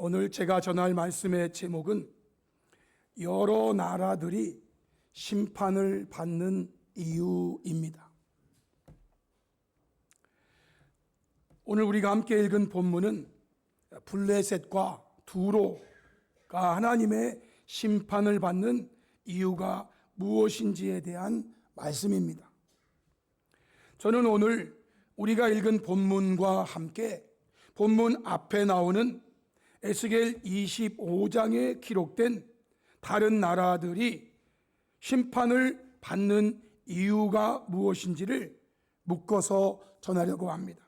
오늘 제가 전할 말씀의 제목은 여러 나라들이 심판을 받는 이유입니다. 오늘 우리가 함께 읽은 본문은 블레셋과 두로가 하나님의 심판을 받는 이유가 무엇인지에 대한 말씀입니다. 저는 오늘 우리가 읽은 본문과 함께 본문 앞에 나오는 에스겔 25장에 기록된 다른 나라들이 심판을 받는 이유가 무엇인지를 묶어서 전하려고 합니다.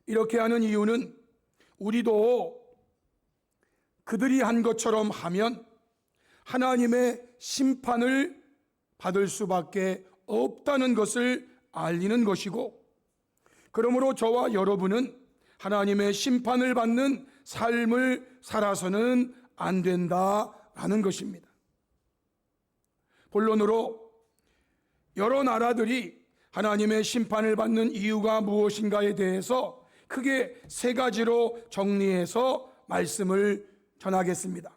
이렇게 하는 이유는 우리도 그들이 한 것처럼 하면 하나님의 심판을 받을 수밖에 없다는 것을 알리는 것이고, 그러므로 저와 여러분은 하나님의 심판을 받는 삶을 살아서는 안 된다라는 것입니다. 본론으로 여러 나라들이 하나님의 심판을 받는 이유가 무엇인가에 대해서 크게 세 가지로 정리해서 말씀을 전하겠습니다.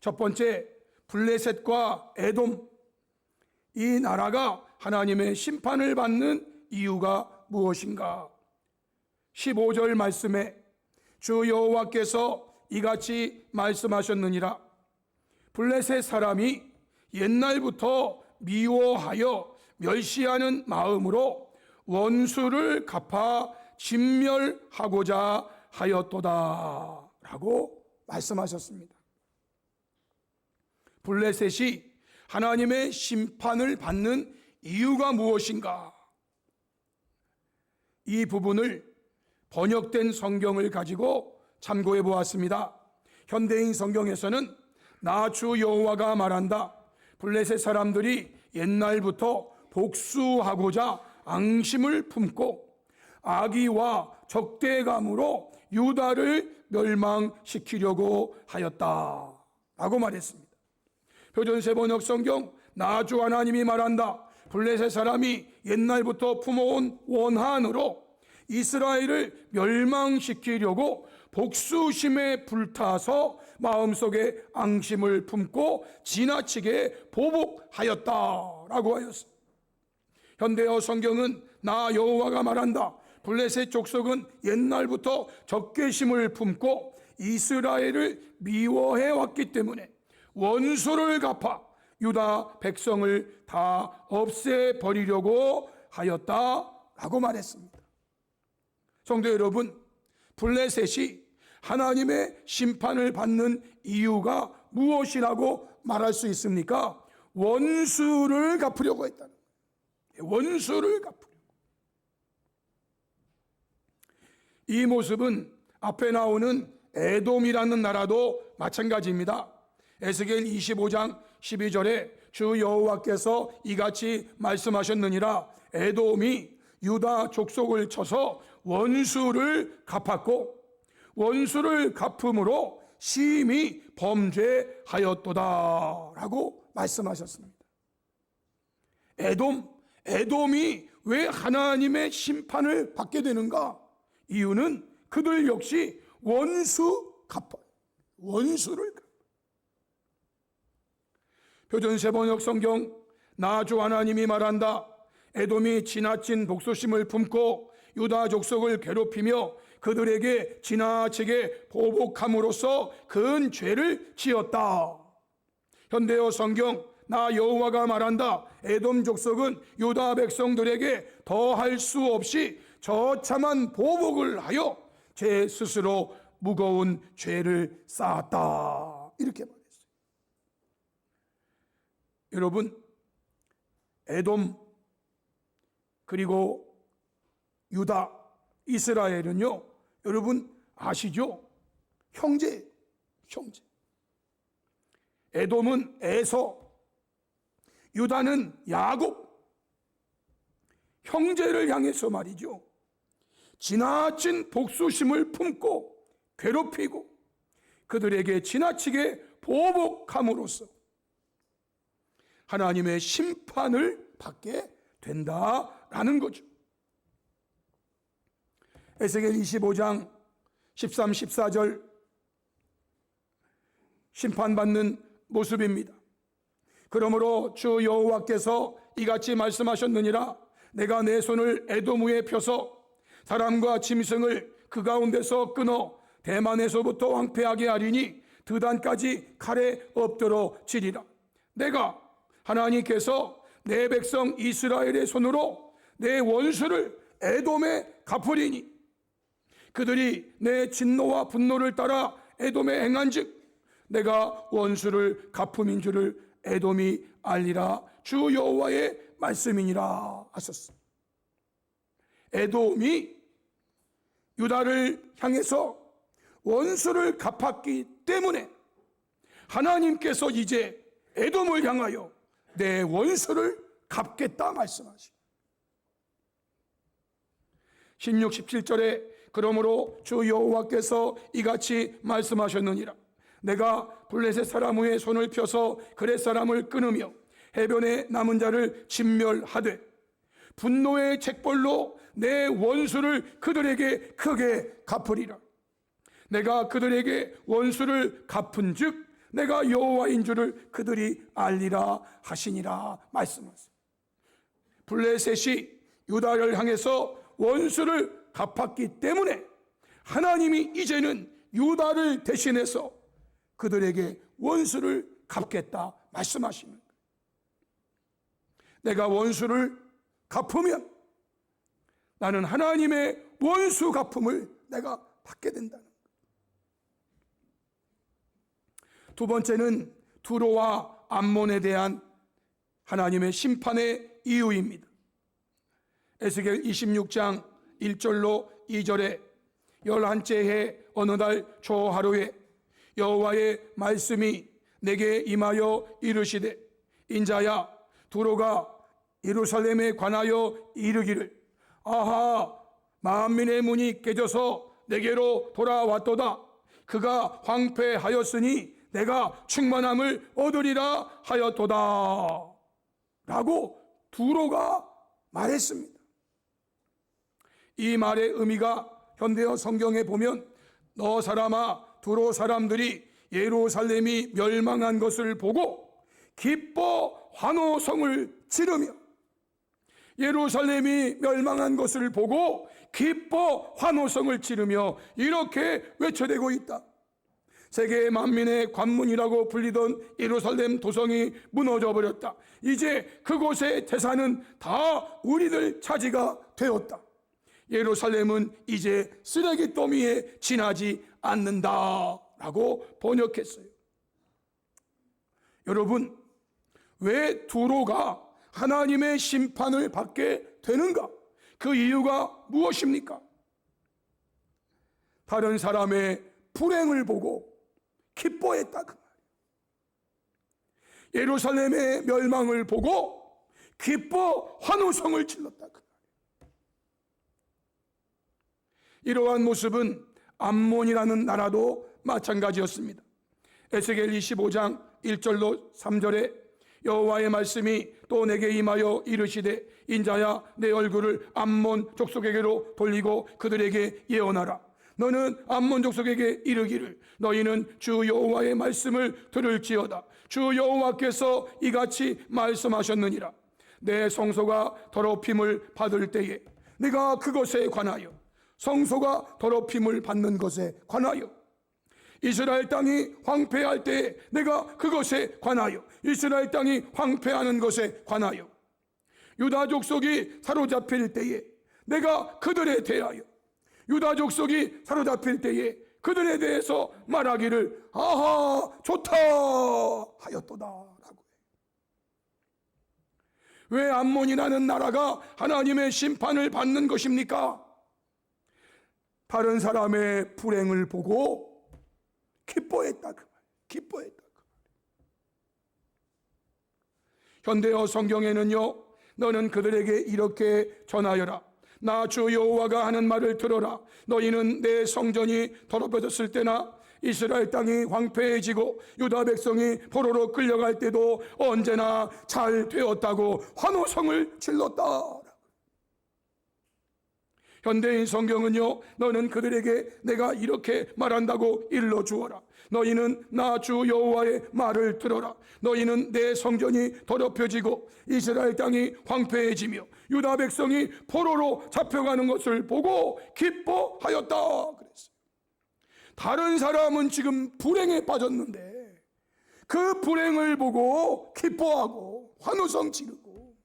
첫 번째, 블레셋과 에돔, 이 나라가 하나님의 심판을 받는 이유가 무엇인가? 15절 말씀에 주 여호와께서 이같이 말씀하셨느니라. 블레셋 사람이 옛날부터 미워하여 멸시하는 마음으로 원수를 갚아 진멸하고자 하였도다 라고 말씀하셨습니다. 블레셋이 하나님의 심판을 받는 이유가 무엇인가? 이 부분을 번역된 성경을 가지고 참고해 보았습니다. 현대인 성경에서는 나 주 여호와가 말한다. 블레셋 사람들이 옛날부터 복수하고자 앙심을 품고 악의와 적대감으로 유다를 멸망시키려고 하였다 라고 말했습니다. 표준세 번역 성경, 나 주 하나님이 말한다. 블레셋 사람이 옛날부터 품어온 원한으로 이스라엘을 멸망시키려고 복수심에 불타서 마음속에 앙심을 품고 지나치게 보복하였다라고 하였습니다. 현대어 성경은 나 여호와가 말한다. 블레셋 족속은 옛날부터 적개심을 품고 이스라엘을 미워해왔기 때문에 원수를 갚아 유다 백성을 다 없애버리려고 하였다라고 말했습니다. 성도 여러분, 블레셋이 하나님의 심판을 받는 이유가 무엇이라고 말할 수 있습니까? 원수를 갚으려고 했다는 거예요. 원수를 갚으려고. 이 모습은 앞에 나오는 에돔이라는 나라도 마찬가지입니다. 에스겔 25장 12절에 주 여호와께서 이같이 말씀하셨느니라. 에돔이 유다 족속을 쳐서 원수를 갚았고 원수를 갚음으로 심히 범죄하였도다 라고 말씀하셨습니다. 에돔이 왜 하나님의 심판을 받게 되는가? 이유는 그들 역시 원수를 갚아. 표준세 번역 성경, 나 주 하나님이 말한다. 에돔이 지나친 복수심을 품고 유다 족속을 괴롭히며 그들에게 지나치게 보복함으로써 큰 죄를 지었다. 현대어 성경, 나 여호와가 말한다. 에돔 족속은 유다 백성들에게 더할 수 없이 저참한 보복을 하여 제 스스로 무거운 죄를 쌓았다. 이렇게 말했어요. 여러분, 에돔 그리고 유다, 이스라엘은요, 여러분 아시죠? 형제. 에돔은 에서, 유다는 야곱. 형제를 향해서 말이죠. 지나친 복수심을 품고 괴롭히고 그들에게 지나치게 보복함으로써 하나님의 심판을 받게 된다라는 거죠. 에스겔 25장 13, 14절 심판받는 모습입니다. 그러므로 주 여호와께서 이같이 말씀하셨느니라. 내가 내 손을 에돔 위에 펴서 사람과 짐승을 그 가운데서 끊어 대만에서부터 황폐하게 하리니 드단까지 칼에 엎드러 지리라. 내가 하나님께서 내 백성 이스라엘의 손으로 내 원수를 에돔에 갚으리니 그들이 내 진노와 분노를 따라 에돔에 행한즉 내가 원수를 갚음인 줄을 에돔이 알리라. 주 여호와의 말씀이니라 하셨습니다. 에돔이 유다를 향해서 원수를 갚았기 때문에 하나님께서 이제 에돔을 향하여 내 원수를 갚겠다 말씀하십니다. 16, 17절에 그러므로 주 여호와께서 이같이 말씀하셨느니라. 내가 블레셋 사람 위에 손을 펴서 그렛 사람을 끊으며 해변에 남은 자를 진멸하되 분노의 책벌로 내 원수를 그들에게 크게 갚으리라. 내가 그들에게 원수를 갚은즉 내가 여호와인 줄을 그들이 알리라 하시니라 말씀하세요. 블레셋이 유다를 향해서 원수를 갚았기 때문에 하나님이 이제는 유다를 대신해서 그들에게 원수를 갚겠다 말씀하시는 거예요. 내가 원수를 갚으면 나는 하나님의 원수 갚음을 내가 받게 된다는 거예요. 두 번째는 두로와 암몬에 대한 하나님의 심판의 이유입니다. 에스겔 26장 1절로 2절에 11째 해 어느 날 초하루에 여호와의 말씀이 내게 임하여 이르시되 인자야 두로가 예루살렘에 관하여 이르기를 아하 만민의 문이 깨져서 내게로 돌아왔도다. 그가 황폐하였으니 내가 충만함을 얻으리라 하였도다 라고 두로가 말했습니다. 이 말의 의미가 현대어 성경에 보면 너 사람아 두로 사람들이 예루살렘이 멸망한 것을 보고 기뻐 환호성을 지르며 예루살렘이 멸망한 것을 보고 기뻐 환호성을 지르며 이렇게 외쳐대고 있다. 세계 만민의 관문이라고 불리던 예루살렘 도성이 무너져 버렸다. 이제 그곳의 재산은 다 우리들 차지가 되었다. 예루살렘은 이제 쓰레기 더미에 지나지 않는다 라고 번역했어요. 여러분, 왜 두로가 하나님의 심판을 받게 되는가? 그 이유가 무엇입니까? 다른 사람의 불행을 보고 기뻐했다 그 말이에요. 예루살렘의 멸망을 보고 기뻐 환호성을 질렀다 그 말이에요. 이러한 모습은 암몬이라는 나라도 마찬가지였습니다. 에스겔 25장 1절로 3절에 여호와의 말씀이 또 내게 임하여 이르시되 인자야 내 얼굴을 암몬 족속에게로 돌리고 그들에게 예언하라. 너는 암몬 족속에게 이르기를 너희는 주 여호와의 말씀을 들을지어다. 주 여호와께서 이같이 말씀하셨느니라. 내 성소가 더럽힘을 받을 때에 내가 그것에 관하여 성소가 더럽힘을 받는 것에 관하여 이스라엘 땅이 황폐할 때에 내가 그것에 관하여 이스라엘 땅이 황폐하는 것에 관하여 유다 족속이 사로잡힐 때에 내가 그들에 대하여 유다 족속이 사로잡힐 때에 그들에 대해서 말하기를 아하 좋다 하였도다 라고 해요. 왜 암몬이라는 나라가 하나님의 심판을 받는 것입니까? 다른 사람의 불행을 보고 기뻐했다 그 말. 기뻐했다 그 말. 현대어 성경에는요, 너는 그들에게 이렇게 전하여라. 나 주 여호와가 하는 말을 들어라. 너희는 내 성전이 더럽혀졌을 때나 이스라엘 땅이 황폐해지고 유다 백성이 포로로 끌려갈 때도 언제나 잘 되었다고 환호성을 질렀다. 현대인 성경은요, 너는 그들에게 내가 이렇게 말한다고 일러주어라. 너희는 나 주 여호와의 말을 들어라. 너희는 내 성전이 더럽혀지고 이스라엘 땅이 황폐해지며 유다 백성이 포로로 잡혀가는 것을 보고 기뻐하였다 그랬어요. 다른 사람은 지금 불행에 빠졌는데 그 불행을 보고 기뻐하고 환호성 지르고.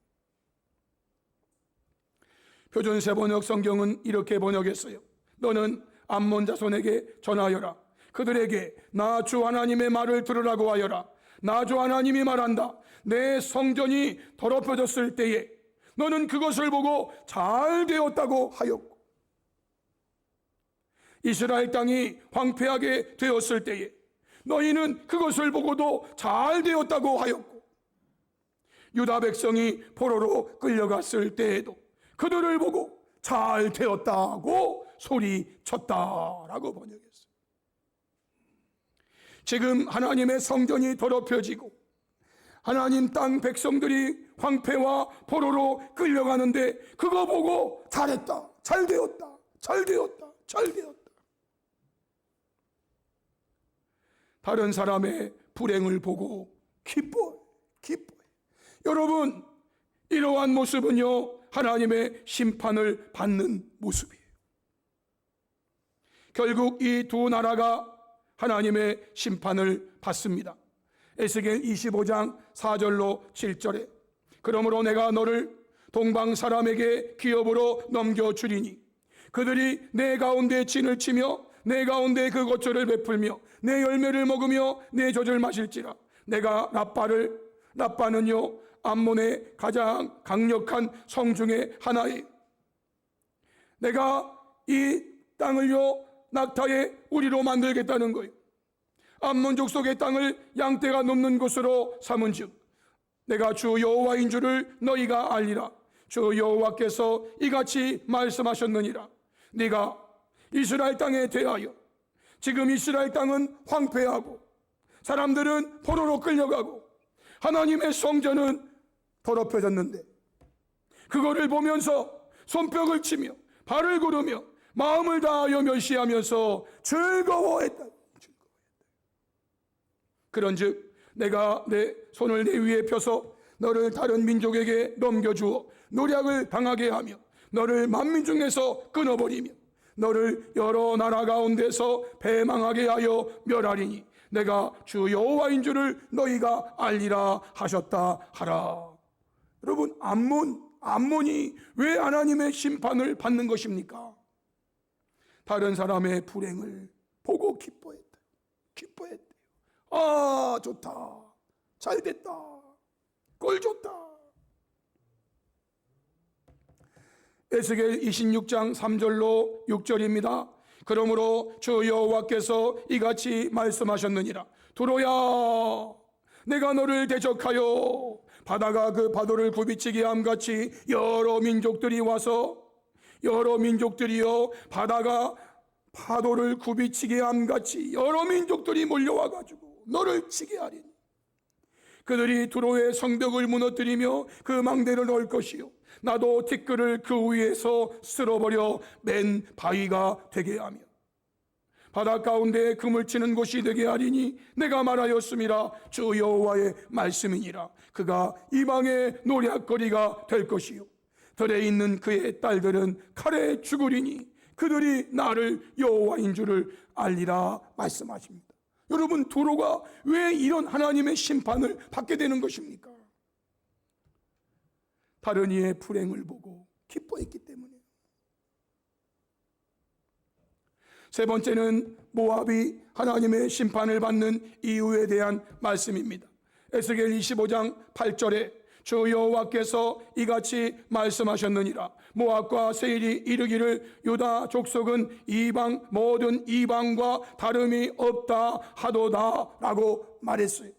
표준 세번역 성경은 이렇게 번역했어요. 너는 암몬 자손에게 전하여라. 그들에게 나 주 하나님의 말을 들으라고 하여라. 나 주 하나님이 말한다. 내 성전이 더럽혀졌을 때에 너는 그것을 보고 잘 되었다고 하였고, 이스라엘 땅이 황폐하게 되었을 때에 너희는 그것을 보고도 잘 되었다고 하였고, 유다 백성이 포로로 끌려갔을 때에도 그들을 보고 잘 되었다고 소리쳤다라고 번역했어요. 지금 하나님의 성전이 더럽혀지고 하나님 땅 백성들이 황폐와 포로로 끌려가는데 그거 보고 잘했다, 잘 되었다, 잘 되었다, 잘 되었다. 다른 사람의 불행을 보고 기뻐해. 여러분, 이러한 모습은요, 하나님의 심판을 받는 모습이에요. 결국 이 두 나라가 하나님의 심판을 받습니다. 에스겔 25장 4절로 7절에 그러므로 내가 너를 동방 사람에게 기업으로 넘겨주리니 그들이 내 가운데 진을 치며 내 가운데 그 거처를 베풀며 내 열매를 먹으며 내 젖을 마실지라. 내가 라빠는요 암몬의 가장 강력한 성 중에 하나예요. 내가 이 땅을요 낙타의 우리로 만들겠다는 거예요. 암몬 족속의 땅을 양떼가 넘는 곳으로 삼은즉 내가 주 여호와인 줄을 너희가 알리라. 주 여호와께서 이같이 말씀하셨느니라. 네가 이스라엘 땅에 대하여 지금 이스라엘 땅은 황폐하고 사람들은 포로로 끌려가고 하나님의 성전은 더럽혀졌는데 그거를 보면서 손뼉을 치며 발을 구르며 마음을 다하여 멸시하면서 즐거워했다. 그런즉 내가 내 손을 내 위에 펴서 너를 다른 민족에게 넘겨주어 노략을 당하게 하며 너를 만민 중에서 끊어버리며 너를 여러 나라 가운데서 배망하게 하여 멸하리니 내가 주 여호와인 줄을 너희가 알리라 하셨다 하라. 여러분, 암몬이 왜 하나님의 심판을 받는 것입니까? 다른 사람의 불행을 보고 기뻐했대요. 아, 좋다, 잘됐다, 꼴 좋다. 에스겔 26장 3절로 6절입니다. 그러므로 주 여호와께서 이같이 말씀하셨느니라. 두로야, 내가 너를 대적하여 바다가 그 파도를 굽이치게 함같이 여러 민족들이요 바다가 파도를 굽이치게 함같이 여러 민족들이 몰려와가지고 너를 치게 하리니 그들이 두로의 성벽을 무너뜨리며 그 망대를 넣을 것이요 나도 티끌을 그 위에서 쓸어버려 맨 바위가 되게 하며 바다 가운데 금을 치는 곳이 되게 하리니 내가 말하였음이라. 주 여호와의 말씀이니라. 그가 이방의 노략거리가 될 것이요 들에 있는 그의 딸들은 칼에 죽으리니 그들이 나를 여호와인 줄을 알리라 말씀하십니다. 여러분, 두로가 왜 이런 하나님의 심판을 받게 되는 것입니까? 다른 이의 불행을 보고 기뻐했기 때문이에요. 세 번째는 모압이 하나님의 심판을 받는 이유에 대한 말씀입니다. 에스겔 25장 8절에 주 여호와께서 이같이 말씀하셨느니라. 모압과 세일이 이르기를 유다 족속은 모든 이방과 다름이 없다 하도다 라고 말했어요.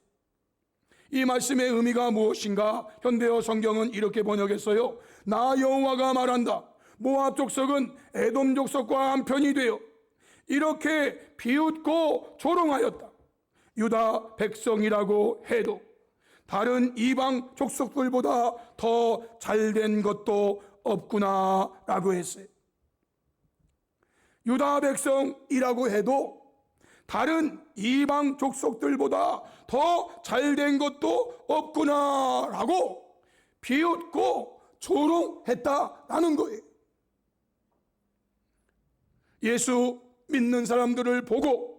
이 말씀의 의미가 무엇인가? 현대어 성경은 이렇게 번역했어요. 나 여호와가 말한다. 모압 족속은 에돔 족속과 한편이 되어 이렇게 비웃고 조롱하였다. 유다 백성이라고 해도 다른 이방 족속들보다 더 잘된 것도 없구나 라고 했어요. 유다 백성이라고 해도 다른 이방 족속들보다 더 잘된 것도 없구나라고 비웃고 조롱했다라는 거예요. 예수 믿는 사람들을 보고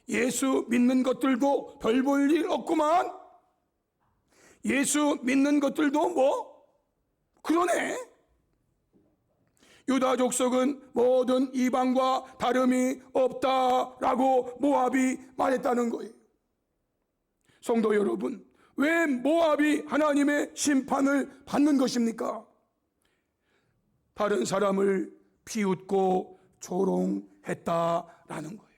예수 믿는 것들도 별 볼 일 없구만, 예수 믿는 것들도 뭐 그러네, 유다 족속은 모든 이방과 다름이 없다라고 모압이 말했다는 거예요. 성도 여러분, 왜 모압이 하나님의 심판을 받는 것입니까? 다른 사람을 비웃고 조롱했다라는 거예요.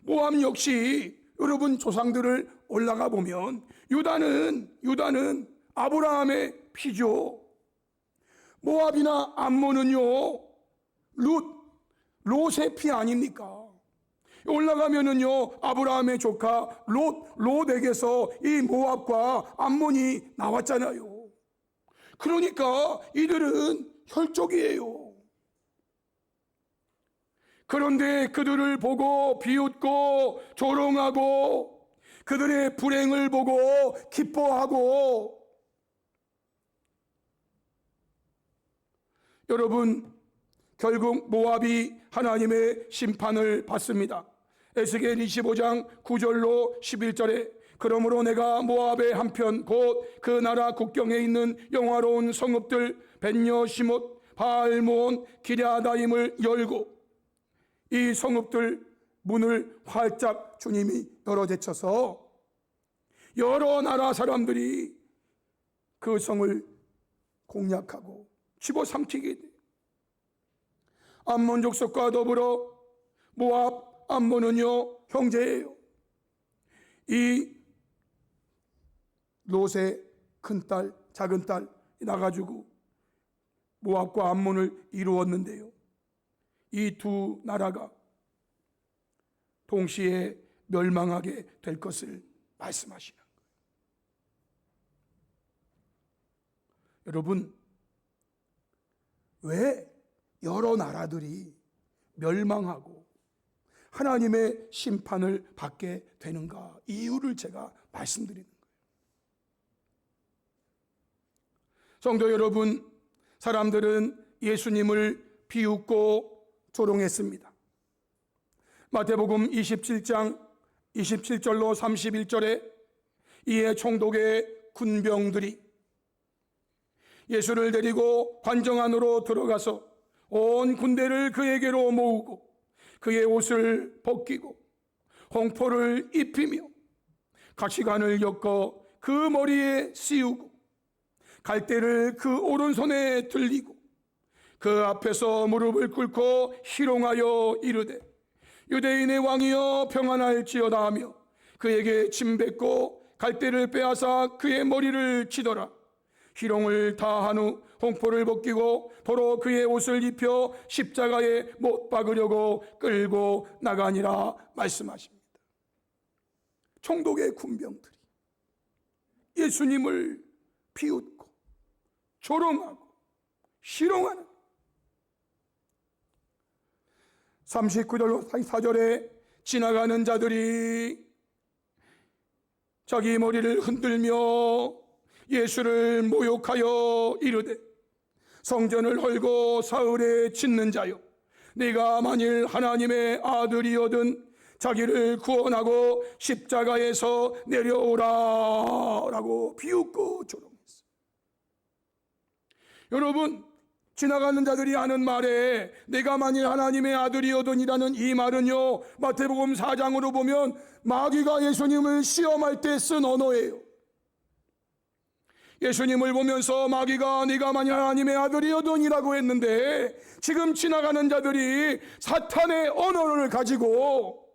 모압 역시 여러분 조상들을 올라가 보면 유다는 아브라함의 피죠. 모압이나 암몬은요 롯의 피 아닙니까? 올라가면은요 아브라함의 조카 롯에게서 이 모압과 암몬이 나왔잖아요. 그러니까 이들은 혈족이에요. 그런데 그들을 보고 비웃고 조롱하고 그들의 불행을 보고 기뻐하고, 여러분 결국 모압이 하나님의 심판을 받습니다. 에스겔 25장 9절로 11절에 그러므로 내가 모압의 한편 곧 그 나라 국경에 있는 영화로운 성읍들 벳녀 시못 바알몬 기랴다임을 열고, 이 성읍들 문을 활짝 주님이 열어 제쳐서 여러 나라 사람들이 그 성을 공략하고 집어삼키게 돼. 암몬 족속과 더불어 모압, 암몬은요 형제예요. 이 롯의 큰딸, 작은딸 나가지고 모압과 암몬을 이루었는데요, 이 두 나라가 동시에 멸망하게 될 것을 말씀하시는 거예요. 여러분, 왜 여러 나라들이 멸망하고 하나님의 심판을 받게 되는가, 이유를 제가 말씀드리는 거예요. 성도 여러분, 사람들은 예수님을 비웃고 조롱했습니다. 마태복음 27장 27절로 31절에 이에 총독의 군병들이 예수를 데리고 관정 안으로 들어가서 온 군대를 그에게로 모으고 그의 옷을 벗기고 홍포를 입히며 가시관을 엮어 그 머리에 씌우고 갈대를 그 오른손에 들리고 그 앞에서 무릎을 꿇고 희롱하여 이르되 유대인의 왕이여 평안할지어다 하며 그에게 침 뱉고 갈대를 빼앗아 그의 머리를 치더라. 희롱을 다 한 후 홍포를 벗기고 도로 그의 옷을 입혀 십자가에 못 박으려고 끌고 나가니라 말씀하십니다. 총독의 군병들이 예수님을 비웃고 조롱하고 희롱하는 39절로 44절에 지나가는 자들이 자기 머리를 흔들며 예수를 모욕하여 이르되 성전을 헐고 사흘에 짓는 자여, 네가 만일 하나님의 아들이거든 자기를 구원하고 십자가에서 내려오라 라고 비웃고 조롱했어요. 여러분, 지나가는 자들이 하는 말에 내가 만일 하나님의 아들이거든이라는 이 말은요, 마태복음 4장으로 보면 마귀가 예수님을 시험할 때 쓴 언어예요. 예수님을 보면서 마귀가 네가 만일 하나님의 아들이거든이라고 했는데, 지금 지나가는 자들이 사탄의 언어를 가지고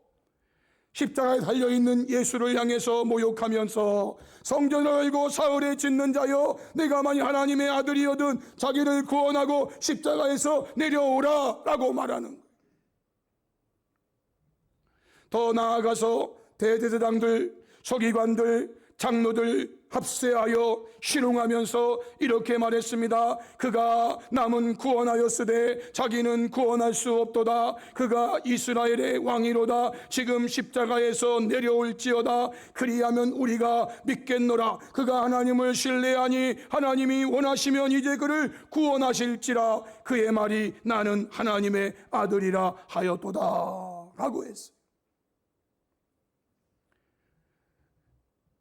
십자가에 달려있는 예수를 향해서 모욕하면서 성전을 열고 사흘에 짓는 자여, 내가 만일 하나님의 아들이거든 자기를 구원하고 십자가에서 내려오라 라고 말하는 거예요. 더 나아가서 대제사장들, 서기관들, 장로들, 합세하여 희롱하면서 이렇게 말했습니다. 그가 남은 구원하였으되 자기는 구원할 수 없도다. 그가 이스라엘의 왕이로다. 지금 십자가에서 내려올지어다. 그리하면 우리가 믿겠노라. 그가 하나님을 신뢰하니 하나님이 원하시면 이제 그를 구원하실지라. 그의 말이 나는 하나님의 아들이라 하였도다 라고 했어요.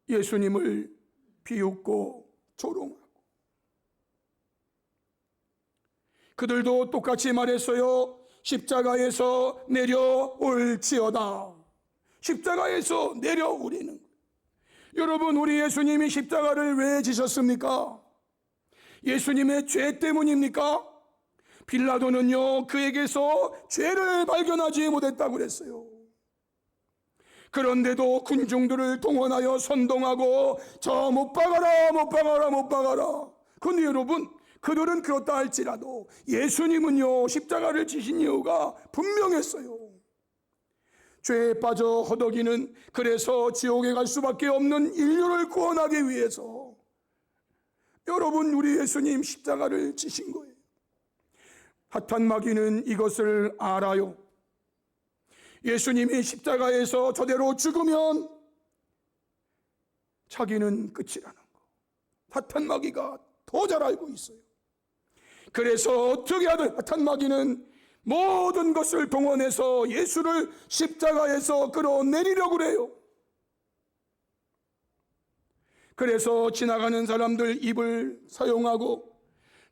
예수님을 비웃고 조롱하고, 그들도 똑같이 말했어요. 십자가에서 내려올지어다. 십자가에서 내려오리는 거예요. 여러분, 우리 예수님이 십자가를 왜 지셨습니까? 예수님의 죄 때문입니까? 빌라도는요, 그에게서 죄를 발견하지 못했다고 그랬어요. 그런데도 군중들을 동원하여 선동하고 저 못 박아라, 못 박아라, 못 박아라. 그런데 여러분, 그들은 그렇다 할지라도 예수님은요, 십자가를 지신 이유가 분명했어요. 죄에 빠져 허덕이는, 그래서 지옥에 갈 수밖에 없는 인류를 구원하기 위해서 여러분, 우리 예수님 십자가를 지신 거예요. 핫한 마귀는 이것을 알아요. 예수님이 십자가에서 저대로 죽으면 자기는 끝이라는 거, 핫한 마귀가 더 잘 알고 있어요. 그래서 어떻게 하든 핫한 마귀는 모든 것을 동원해서 예수를 십자가에서 끌어내리려고 그래요. 그래서 지나가는 사람들 입을 사용하고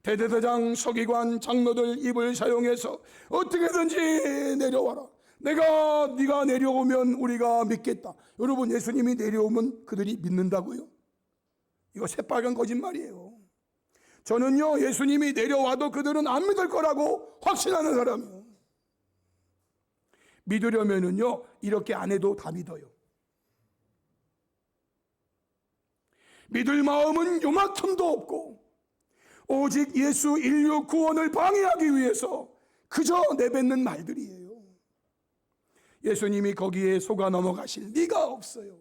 대제사장, 서기관, 장로들 입을 사용해서 어떻게든지 내려와라. 네가 내려오면 우리가 믿겠다. 여러분, 예수님이 내려오면 그들이 믿는다고요? 이거 새빨간 거짓말이에요. 저는요, 예수님이 내려와도 그들은 안 믿을 거라고 확신하는 사람이에요. 믿으려면은요, 이렇게 안 해도 다 믿어요. 믿을 마음은 요만큼도 없고 오직 예수 인류 구원을 방해하기 위해서 그저 내뱉는 말들이에요. 예수님이 거기에 속아 넘어가실 리가 없어요.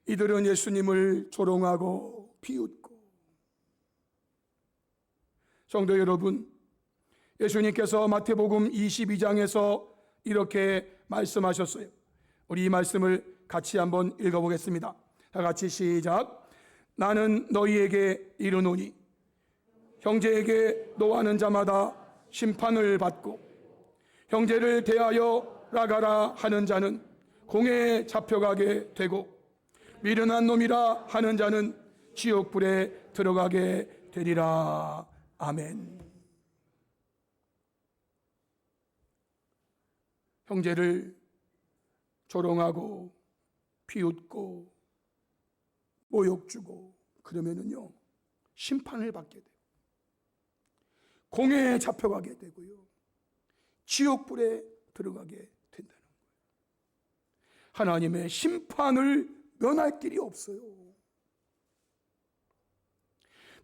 이들은 예수님을 조롱하고 비웃고, 성도 여러분, 예수님께서 마태복음 22장에서 이렇게 말씀하셨어요. 우리 이 말씀을 같이 한번 읽어보겠습니다. 다 같이 시작. 나는 너희에게 이르노니 형제에게 노하는 자마다 심판을 받고 형제를 대하여 나가라 하는 자는 공회에 잡혀가게 되고 미련한 놈이라 하는 자는 지옥불에 들어가게 되리라. 아멘. 형제를 조롱하고 비웃고 모욕 주고 그러면은요, 심판을 받게 돼요. 공회에 잡혀가게 되고요, 지옥불에 들어가게 된다는 거예요. 하나님의 심판을 면할 길이 없어요.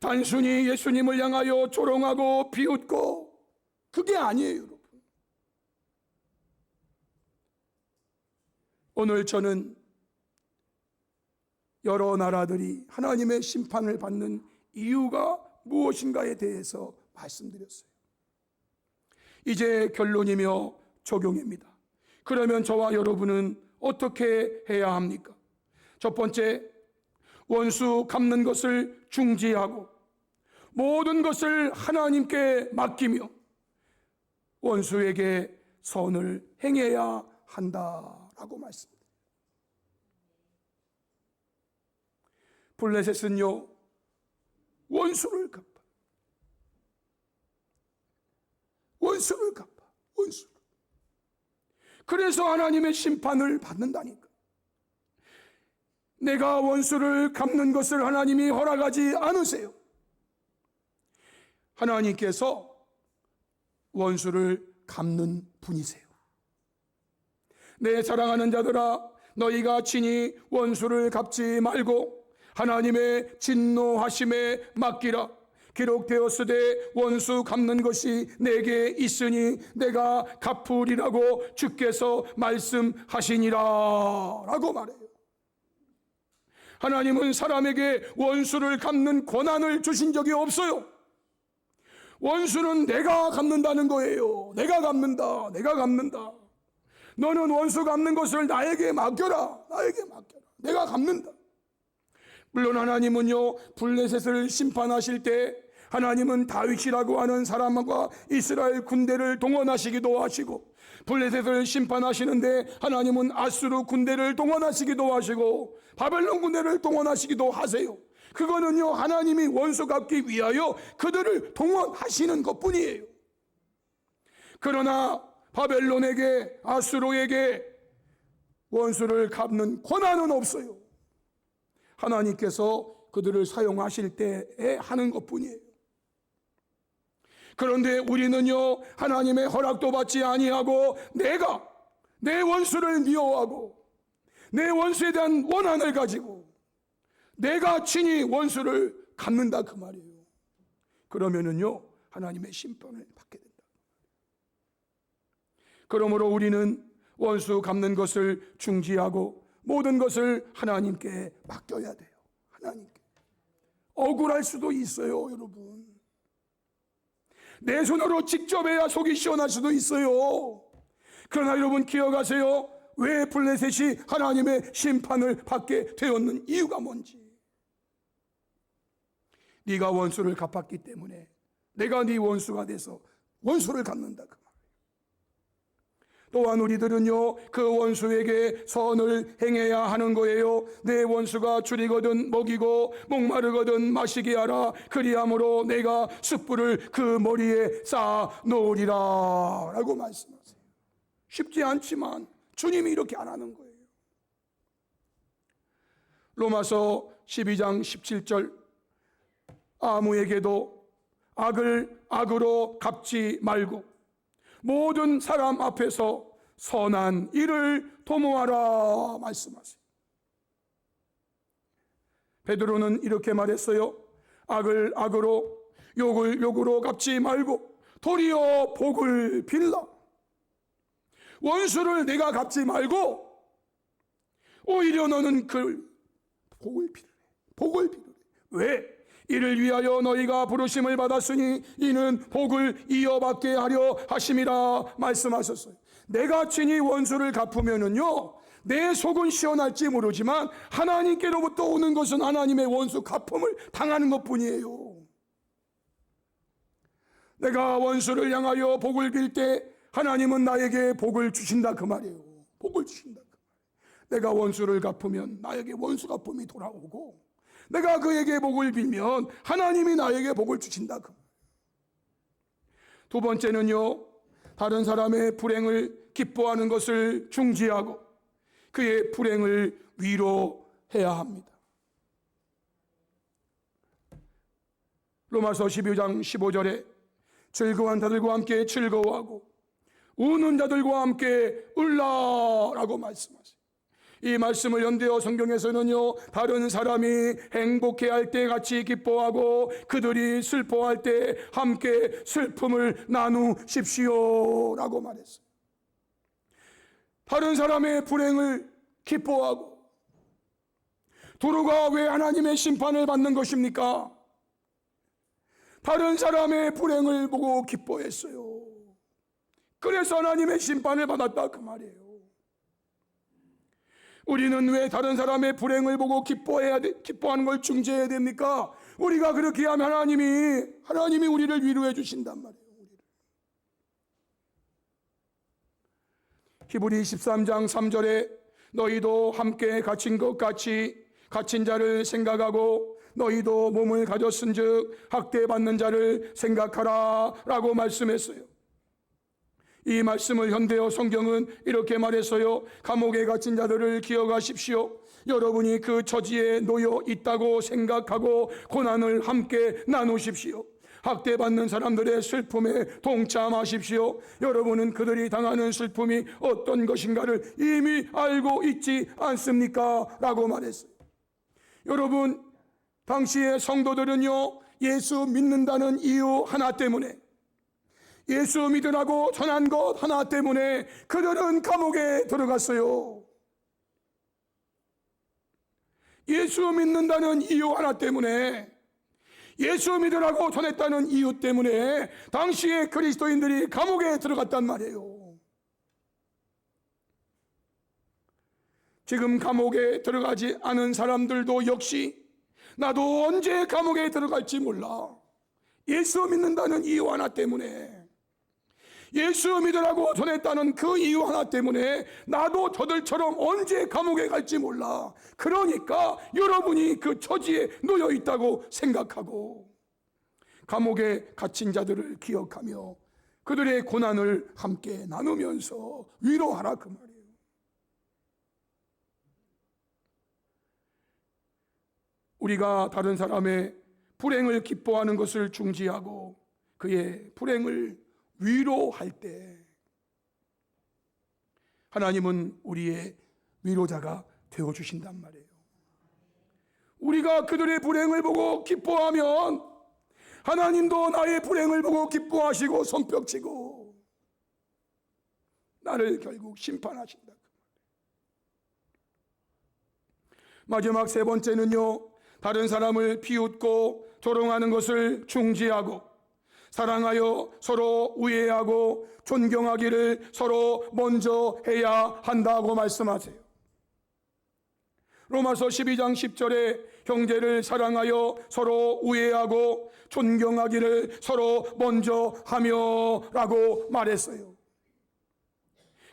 단순히 예수님을 향하여 조롱하고 비웃고 그게 아니에요, 여러분. 오늘 저는 여러 나라들이 하나님의 심판을 받는 이유가 무엇인가에 대해서 말씀드렸어요. 이제 결론이며 적용입니다. 그러면 저와 여러분은 어떻게 해야 합니까? 첫 번째, 원수 갚는 것을 중지하고 모든 것을 하나님께 맡기며 원수에게 선을 행해야 한다라고 말씀드립니다. 블레셋은요, 원수를 갚아. 원수를 갚아. 원수를. 그래서 하나님의 심판을 받는다니까. 내가 원수를 갚는 것을 하나님이 허락하지 않으세요. 하나님께서 원수를 갚는 분이세요. 내 사랑하는 자들아, 너희가 친히 원수를 갚지 말고 하나님의 진노하심에 맡기라. 기록되었으되 원수 갚는 것이 내게 있으니 내가 갚으리라고 주께서 말씀하시니라 라고 말해요. 하나님은 사람에게 원수를 갚는 권한을 주신 적이 없어요. 원수는 내가 갚는다는 거예요. 내가 갚는다. 내가 갚는다. 너는 원수 갚는 것을 나에게 맡겨라. 나에게 맡겨라. 내가 갚는다. 물론 하나님은요, 블레셋을 심판하실 때 하나님은 다윗이라고 하는 사람과 이스라엘 군대를 동원하시기도 하시고, 블레셋을 심판하시는데 하나님은 아수르 군대를 동원하시기도 하시고 바벨론 군대를 동원하시기도 하세요. 그거는요, 하나님이 원수 갚기 위하여 그들을 동원하시는 것뿐이에요. 그러나 바벨론에게, 아수르에게 원수를 갚는 권한은 없어요. 하나님께서 그들을 사용하실 때에 하는 것뿐이에요. 그런데 우리는요, 하나님의 허락도 받지 아니하고 내가 내 원수를 미워하고 내 원수에 대한 원한을 가지고 내가 친히 원수를 갚는다 그 말이에요. 그러면은요, 하나님의 심판을 받게 된다. 그러므로 우리는 원수 갚는 것을 중지하고 모든 것을 하나님께 맡겨야 돼요. 하나님께. 억울할 수도 있어요, 여러분. 내 손으로 직접 해야 속이 시원할 수도 있어요. 그러나 여러분 기억하세요. 왜 블레셋이 하나님의 심판을 받게 되었는 이유가 뭔지. 네가 원수를 갚았기 때문에 내가 네 원수가 돼서 원수를 갚는다 그 말이에요. 또한 우리들은요, 그 원수에게 선을 행해야 하는 거예요. 내 원수가 줄이거든 먹이고 목마르거든 마시게 하라. 그리함으로 내가 숯불을 그 머리에 쌓아 놓으리라 라고 말씀하세요. 쉽지 않지만 주님이 이렇게 안 하는 거예요. 로마서 12장 17절, 아무에게도 악을 악으로 갚지 말고 모든 사람 앞에서 선한 일을 도모하라 말씀하세요. 베드로는 이렇게 말했어요. 악을 악으로, 욕을 욕으로 갚지 말고 도리어 복을 빌라. 원수를 내가 갚지 말고 오히려 너는 그 복을 빌으래. 복을 빌으래. 왜? 이를 위하여 너희가 부르심을 받았으니 이는 복을 이어받게 하려 하심이라 말씀하셨어요. 내가 친히 원수를 갚으면은요, 내 속은 시원할지 모르지만 하나님께로부터 오는 것은 하나님의 원수 갚음을 당하는 것뿐이에요. 내가 원수를 향하여 복을 빌 때 하나님은 나에게 복을 주신다 그 말이에요. 복을 주신다 그 말이에요. 내가 원수를 갚으면 나에게 원수 갚음이 돌아오고, 내가 그에게 복을 빌면 하나님이 나에게 복을 주신다 그 말이에요. 두 번째는요, 다른 사람의 불행을 기뻐하는 것을 중지하고 그의 불행을 위로해야 합니다. 로마서 12장 15절에 즐거운 자들과 함께 즐거워하고 우는 자들과 함께 울라라고 말씀하세요. 이 말씀을 연대어 성경에서는요, 다른 사람이 행복해할 때 같이 기뻐하고 그들이 슬퍼할 때 함께 슬픔을 나누십시오 라고 말했어요. 다른 사람의 불행을 기뻐하고, 두루가 왜 하나님의 심판을 받는 것입니까? 다른 사람의 불행을 보고 기뻐했어요. 그래서 하나님의 심판을 받았다 그 말이에요. 우리는 왜 다른 사람의 불행을 보고 기뻐하는 걸 중지해야 됩니까? 우리가 그렇게 하면 하나님이 우리를 위로해 주신단 말이에요. 히브리 13장 3절에 너희도 함께 갇힌 것 같이 갇힌 자를 생각하고 너희도 몸을 가졌은즉 학대받는 자를 생각하라 라고 말씀했어요. 이 말씀을 현대어 성경은 이렇게 말했어요. 감옥에 갇힌 자들을 기억하십시오. 여러분이 그 처지에 놓여 있다고 생각하고 고난을 함께 나누십시오. 학대받는 사람들의 슬픔에 동참하십시오. 여러분은 그들이 당하는 슬픔이 어떤 것인가를 이미 알고 있지 않습니까? 라고 말했어요. 여러분, 당시의 성도들은요, 예수 믿는다는 이유 하나 때문에, 예수 믿으라고 전한 것 하나 때문에 그들은 감옥에 들어갔어요. 예수 믿는다는 이유 하나 때문에, 예수 믿으라고 전했다는 이유 때문에 당시에 그리스도인들이 감옥에 들어갔단 말이에요. 지금 감옥에 들어가지 않은 사람들도 역시 나도 언제 감옥에 들어갈지 몰라. 예수 믿는다는 이유 하나 때문에, 예수 믿으라고 전했다는 그 이유 하나 때문에 나도 저들처럼 언제 감옥에 갈지 몰라. 그러니까 여러분이 그 처지에 놓여 있다고 생각하고 감옥에 갇힌 자들을 기억하며 그들의 고난을 함께 나누면서 위로하라, 그 말이에요. 우리가 다른 사람의 불행을 기뻐하는 것을 중지하고 그의 불행을 위로할 때 하나님은 우리의 위로자가 되어주신단 말이에요. 우리가 그들의 불행을 보고 기뻐하면 하나님도 나의 불행을 보고 기뻐하시고 손뼉치고 나를 결국 심판하신다. 마지막 세 번째는요, 다른 사람을 비웃고 조롱하는 것을 중지하고 사랑하여 서로 우애하고 존경하기를 서로 먼저 해야 한다고 말씀하세요. 로마서 12장 10절에 형제를 사랑하여 서로 우애하고 존경하기를 서로 먼저 하며 라고 말했어요.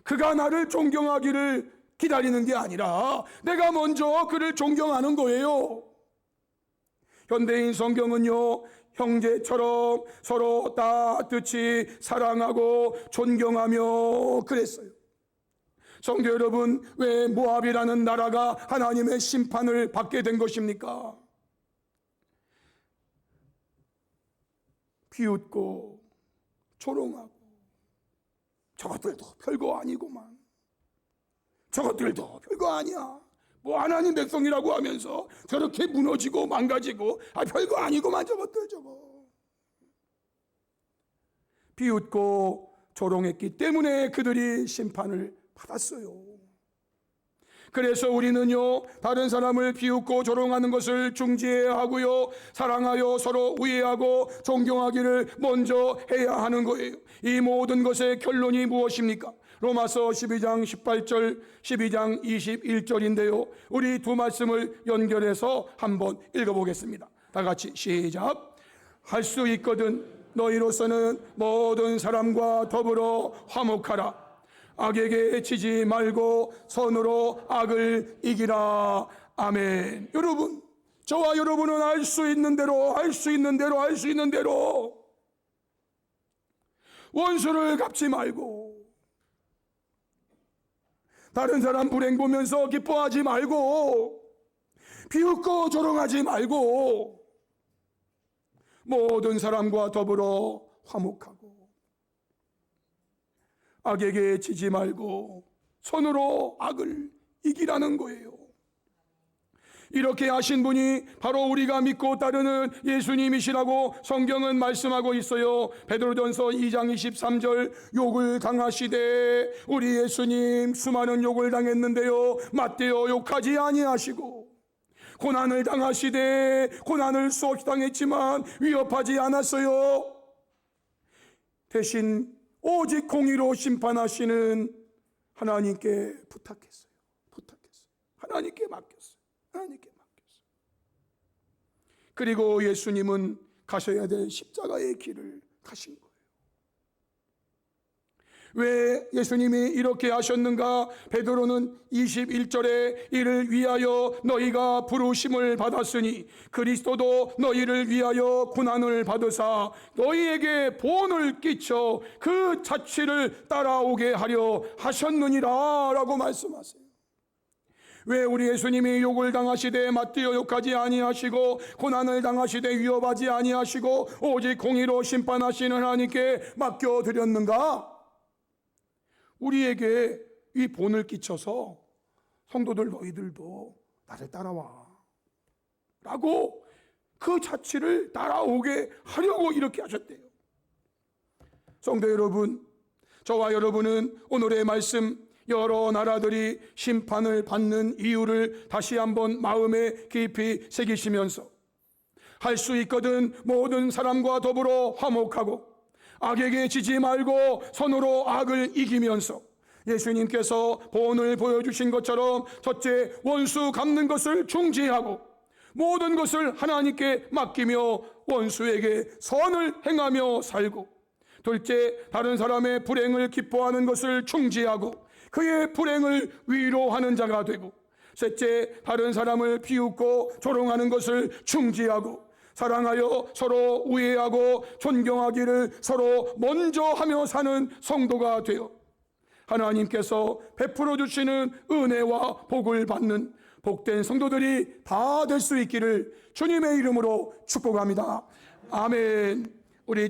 그가 나를 존경하기를 기다리는 게 아니라 내가 먼저 그를 존경하는 거예요. 현대인 성경은요, 형제처럼 서로 따뜻이 사랑하고 존경하며 그랬어요. 성도 여러분, 왜 모압이라는 나라가 하나님의 심판을 받게 된 것입니까? 비웃고 조롱하고 저것들도 별거 아니구만, 저것들도 별거 아니야, 뭐 하나님 백성이라고 하면서 저렇게 무너지고 망가지고 별거 아니고만 저것들 저거. 비웃고 조롱했기 때문에 그들이 심판을 받았어요. 그래서 우리는요, 다른 사람을 비웃고 조롱하는 것을 중지해야 하고요, 사랑하여 서로 우애하고 존경하기를 먼저 해야 하는 거예요. 이 모든 것의 결론이 무엇입니까? 로마서 12장 18절, 12장 21절인데요. 우리 두 말씀을 연결해서 한번 읽어보겠습니다. 다 같이 시작. 할 수 있거든 너희로서는 모든 사람과 더불어 화목하라. 악에게 지지 말고 선으로 악을 이기라. 아멘. 여러분, 저와 여러분은 할 수 있는 대로 원수를 갚지 말고, 다른 사람 불행 보면서 기뻐하지 말고, 비웃고 조롱하지 말고, 모든 사람과 더불어 화목하고 악에게 지지 말고 손으로 악을 이기라는 거예요. 이렇게 하신 분이 바로 우리가 믿고 따르는 예수님이시라고 성경은 말씀하고 있어요. 베드로전서 2장 23절, 욕을 당하시되, 우리 예수님 수많은 욕을 당했는데요, 맞대어 욕하지 아니하시고, 고난을 당하시되, 고난을 수없이 당했지만 위협하지 않았어요. 대신 오직 공의로 심판하시는 하나님께 부탁했어요. 하나님께 맡겼어요. 그리고 예수님은 가셔야 될 십자가의 길을 가신 거예요. 왜 예수님이 이렇게 하셨는가? 베드로는 21절에 이를 위하여 너희가 부르심을 받았으니 그리스도도 너희를 위하여 고난을 받으사 너희에게 본을 끼쳐 그 자취를 따라오게 하려 하셨느니라 라고 말씀하세요. 왜 우리 예수님이 욕을 당하시되 맞대어 욕하지 아니하시고 고난을 당하시되 위협하지 아니하시고 오직 공의로 심판하시는 하나님께 맡겨드렸는가? 우리에게 이 본을 끼쳐서 성도들 너희들도 나를 따라와 라고 그 자취를 따라오게 하려고 이렇게 하셨대요. 성도 여러분, 저와 여러분은 오늘의 말씀, 여러 나라들이 심판을 받는 이유를 다시 한번 마음에 깊이 새기시면서 할 수 있거든 모든 사람과 더불어 화목하고 악에게 지지 말고 선으로 악을 이기면서 예수님께서 본을 보여주신 것처럼 첫째, 원수 갚는 것을 중지하고 모든 것을 하나님께 맡기며 원수에게 선을 행하며 살고, 둘째, 다른 사람의 불행을 기뻐하는 것을 중지하고 그의 불행을 위로하는 자가 되고, 셋째, 다른 사람을 비웃고 조롱하는 것을 중지하고 사랑하여 서로 우애하고 존경하기를 서로 먼저 하며 사는 성도가 되어 하나님께서 베풀어 주시는 은혜와 복을 받는 복된 성도들이 다 될 수 있기를 주님의 이름으로 축복합니다. 아멘. 우리